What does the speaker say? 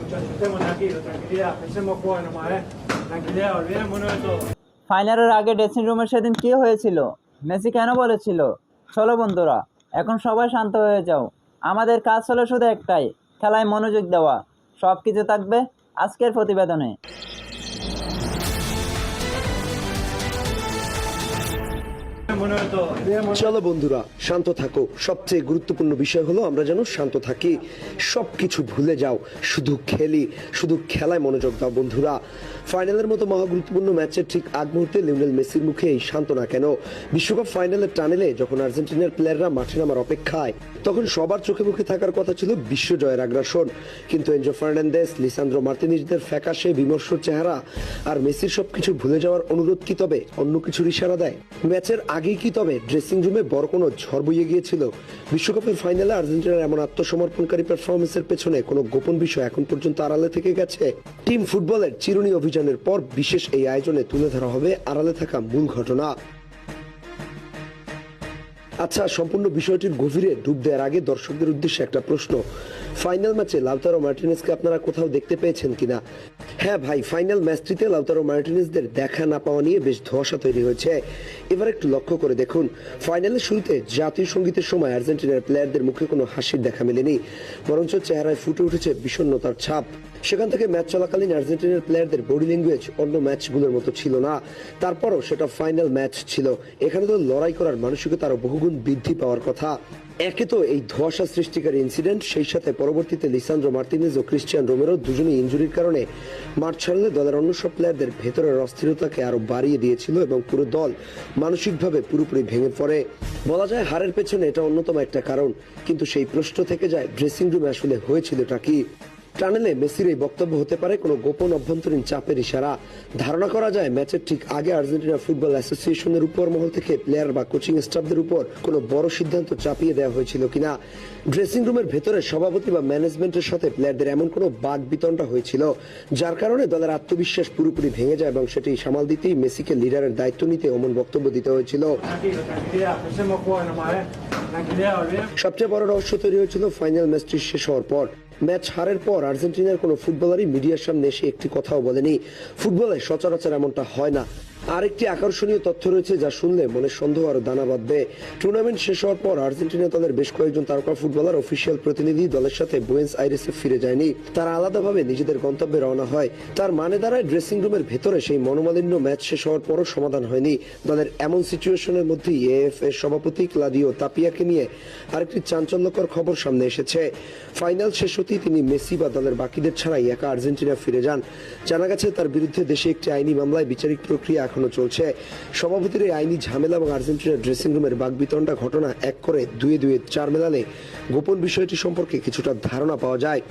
muchachos, estemos tranquilos, tranquilidad, pensemos jugar nomás, tranquilidad, olvidémonos de todo. ফাইনালের আগে dressing রুমে সেদিন কি হয়েছিল? মেসি কেন বলেছিল, চলো বন্ধুরা এখন সবাই শান্ত হয়ে যাও, আমাদের কাজ হলো শুধু একটাই, খেলায় মনোযোগ দেওয়া। সব কিছু থাকবে আজকের প্রতিবেদনে। Olvidémonos de todo, olvidémonos. চলো বন্ধুরা শান্ত থাকো, সবচেয়ে গুরুত্বপূর্ণ বিষয় হলো আমরা যেন শান্ত থাকি, সবকিছু ভুলে যাও, শুধু খেলি, শুধু খেলায় মনোযোগ দাও বন্ধুরা। ফাইনালের মতো মহা গুরুত্বপূর্ণ ম্যাচের ঠিক আগ মুহূর্তে লিওনেল মেসির মুখে এই সান্ত্বনা কেন? বিশ্বকাপ ফাইনালের টানেলে যখন আর্জেন্টিনার প্লেয়াররা মাঠে নামার অপেক্ষায়, তখন সবার চোখে মুখে থাকার কথা ছিল বিশ্বজয়ের আগ্রাসন, কিন্তু এনজো ফার্নান্দেস, লিসান্দ্রো মার্তিনেজদের ফ্যাকাশে বিমর্ষ চেহারা আর মেসির সবকিছু ভুলে যাওয়ার অনুরোধ কি তবে অন্য কিছুর ইশারা দেয়? ম্যাচের আগেই কি তবে ড্রেসিং রুমে বড় কোনো ঝড় বইয়ে গিয়েছিল? বিশ্বকাপের ফাইনালে আর্জেন্টিনার এমন আত্মসমর্পণকারী পারফরমেন্সের পেছনে কোনো গোপন বিষয় এখন পর্যন্ত আড়ালে থেকে গেছে? টিম ফুটবলের চিরুনি অভিযানের পর বিশেষ এই আয়োজনে তুলে ধরা হবে আড়ালে থাকা মূল ঘটনা। আচ্ছা, সম্পূর্ণ বিষয়টির গভীরে ডুব দেওয়ার আগে দর্শকদের উদ্দেশ্যে একটা প্রশ্ন। ফাইনাল ম্যাচে লাউতারো মার্টিনেজকে আপনারা কোথাও দেখতে পেয়েছেন কিনা? হ্যাঁ ভাই, ফাইনাল ম্যাচটিতে লাউতারো মার্টিনেজদের দেখা না পাওয়া নিয়ে বেশ ধোঁয়াশা তৈরি হয়েছে। এবার একটু লক্ষ্য করে দেখুন, ফাইনালের শুরুতে জাতীয় সঙ্গীতের সময় আর্জেন্টিনার প্লেয়ারদের মুখে কোনো হাসির দেখা মেলেনি, বরঞ্চ চেহারায় ফুটে উঠেছে বিষণ্ণতার ছাপ। সেখান থেকে ম্যাচ চলাকালীন আর্জেন্টিনার প্লেয়ারদের বডি ল্যাঙ্গুয়েজ অন্য ম্যাচগুলোর মতো ছিল না। তারপরও সেটা ফাইনাল ম্যাচ ছিল, এখানে তো লড়াই করার মানসিকতা আরো বহুগুণ বৃদ্ধি পাওয়ার কথা। একে তো এই ধোঁয়াশা সৃষ্টিকারী ইনসিডেন্ট, সেই সাথে পরবর্তীতে লিসান্দ্রো মার্তিনেজ ও ক্রিশ্চিয়ান রোমেরো দুজনেই ইনজুরির কারণে মাঠ ছাড়লে দলের অন্য সব প্লেয়ারদের ভেতরের অস্থিরতাকে আরো বাড়িয়ে দিয়েছিল এবং পুরো দল মানসিকভাবে পুরোপুরি ভেঙে পড়ে। বলা যায় হারের পেছনে এটা অন্যতম একটা কারণ, কিন্তু সেই প্রশ্ন থেকে যায় ড্রেসিং রুমে আসলে হয়েছিলটা কি? টানেলে মেসির এই বক্তব্য হতে পারে কোনো গোপন অভ্যন্তরীণ চাপের ইশারা। ধারণা করা যায় ম্যাচের ঠিক আগে আর্জেন্টিনা ফুটবল অ্যাসোসিয়েশনের উপর মহল থেকে প্লেয়ার বা কোচিং স্টাফদের উপর কোনো বড় সিদ্ধান্ত চাপিয়ে দেওয়া হয়েছিল কিনা। ড্রেসিং রুমের ভেতরে সভাপতি বা ম্যানেজমেন্টের সাথে প্লেয়ারদের এমন কোনো বাক বিতণ্ডা হয়েছিল যার কারণে দলের আত্মবিশ্বাস পুরোপুরি ভেঙে যায় এবং সেটি সামাল দিতেই মেসিকে লিডারের দায়িত্ব নিতে এমন বক্তব্য দিতে হয়েছিল। Tranquilo, tranquilidad, pensemos jugar nomás, tranquilidad, olvidémonos. সবচেয়ে বড় রহস্য তৈরি হয়েছিল ফাইনাল ম্যাচটি শেষ হওয়ার পর। ম্যাচ হারের পর আর্জেন্টিনার কোনো ফুটবলারই মিডিয়ার সামনে এসে একটি কথাও বলেনি। ফুটবলে সচরাচর এমনটা হয় না। আরেকটি আকর্ষণীয় তথ্য রয়েছে যা শুনলে মনে সন্দেহ আরো দানা বাঁধবে। টুর্নামেন্ট শেষ হওয়ার পর আর্জেন্টিনা দলের বেশ কয়েকজন তারকা ফুটবলার অফিসিয়াল প্রতিনিধি দলের সাথে বুয়েন্স আইরেসে ফিরে যায়নি, তারা আলাদাভাবে নিজেদের গন্তব্যে রওনা হয়। তার মানে দাঁড়ায় ড্রেসিং রুমের ভেতরে সেই মনোমালিন্য ম্যাচ শেষ হওয়ার পরও সমাধান হয়নি। দলের এমন সিচুয়েশনের মধ্যেই এএফ এর সভাপতি ক্লাদিও তাপিয়াকে নিয়ে আরেকটি চাঞ্চল্যকর খবর সামনে এসেছে। ফাইনাল শেষ হতেই তিনি মেসি বা দলের বাকিদের ছাড়াই একা আর্জেন্টিনা ফিরে যান। জানা গেছে তার বিরুদ্ধে দেশে একটি আইনি মামলায় বিচারিক প্রক্রিয়া এখনো চলছে। সভাপতির এই আইনি ঝামেলা এবং আর্জেন্টিনার ড্রেসিং রুমের বাকবিতণ্ডা ঘটনা এক করে দুয়ে 4 মেলালে গোপন বিষয়টি সম্পর্কে কিছুটা ধারণা পাওয়া যায়।